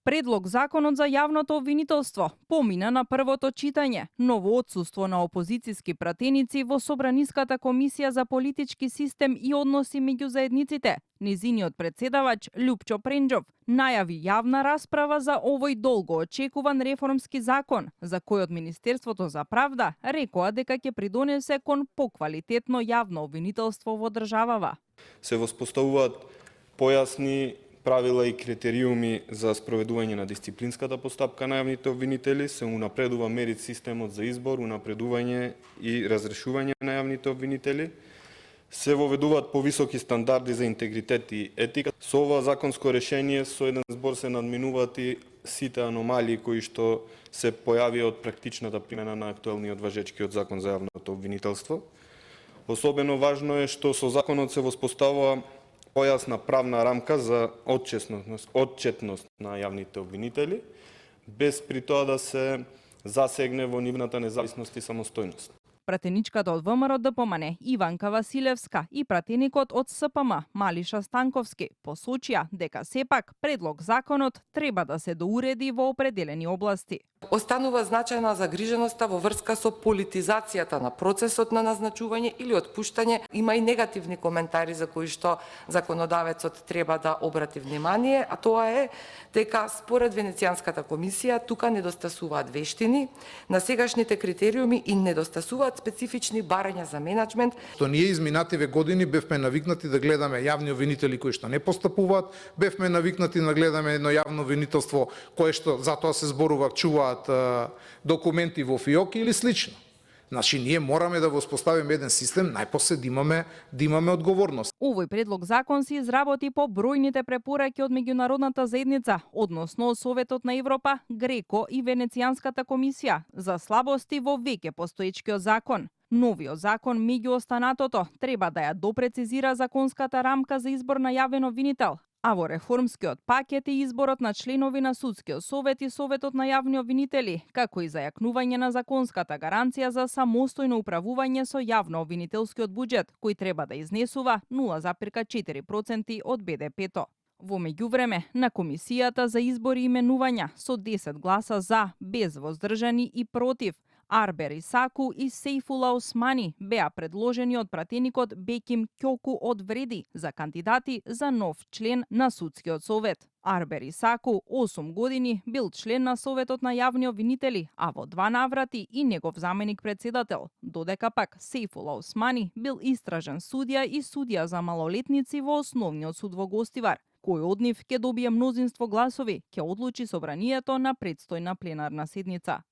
Предлог законот за јавното обвинителство помина на првото читање, но во отсуство на опозициски пратеници во Собраниската комисија за политички систем и односи меѓу заедниците, низиниот председавач Љупчо Пренџов најави јавна расправа за овој долго очекуван реформски закон, за којот Министерството за правда рекоа дека ќе придонесе кон поквалитетно јавно обвинителство во државава. Се воспоставуваат појасни правила и критериуми за спроведување на дисциплинската постапка на јавните обвинители, се унапредува мерит системот за избор, унапредување и разрешување на јавните обвинители, се воведуваат повисоки стандарди за интегритет и етика. Со ова законско решение со еден збор се надминуваат и сите аномалии кои што се појавија од практичната примена на актуелниот важечкиот закон за јавното обвинителство. Особено важно е што со законот се воспоставува појасна правна рамка за отчетност на јавните обвинители, без при тоа да се засегне во нивната независност и самостојност. Пратеничката од ВМРО ДПМН Иванка Василевска и пратеникот од СПМ Малиша Станковски посочија дека сепак предлог законот треба да се доуреди во определени области. Останува значајна загриженоста во врска со политизацијата на процесот на назначување или отпуштање. Има и негативни коментари за кои што законодавецот треба да обрати внимание, а тоа е дека според Венецијанската комисија тука недостасуваат вештини, на сегашните критериуми и недостасуваат специфични барања за менеджмент. Што ние изминативе години бевме навикнати да гледаме јавни обвинители кои што не постапуваат, бевме навикнати да гледаме едно јавно обвинителство кое што затоа се зборува чуваат документи во фиоки или слично. Значи, ние мораме да воспоставиме еден систем, најпосле да имаме одговорност. Овој предлог закон се изработи по бројните препораки од меѓународната заедница, односно Советот на Европа, Греко и Венецијанската комисија за слабости во веќе постоечкиот закон. Новиот закон, меѓу останатото, треба да ја допрецизира законската рамка за избор на јавен обвинител, а во реформскиот пакет е изборот на членови на Судскиот совет и Советот на јавни обвинители, како и зајакнување на законската гаранција за самостојно управување со јавно-обвинителскиот буџет, кој треба да изнесува 0,4% од БДП-то. Во меѓувреме, на Комисијата за избори и именувања со 10 гласа за, без воздржани и против, Арбер Исаку и Сейфула Османи беа предложени од пратеникот Беким Ќоку од Вреди за кандидати за нов член на Судскиот совет. Арбер Исаку 8 години бил член на Советот на јавни обвинители, а во 2 наврати и негов заменик председател, додека пак Сейфула Османи бил истражен судија и судија за малолетници во Основниот суд во Гостивар. Кој од нив ќе добие мнозинство гласови, ќе одлучи собранието на предстојна пленарна седница.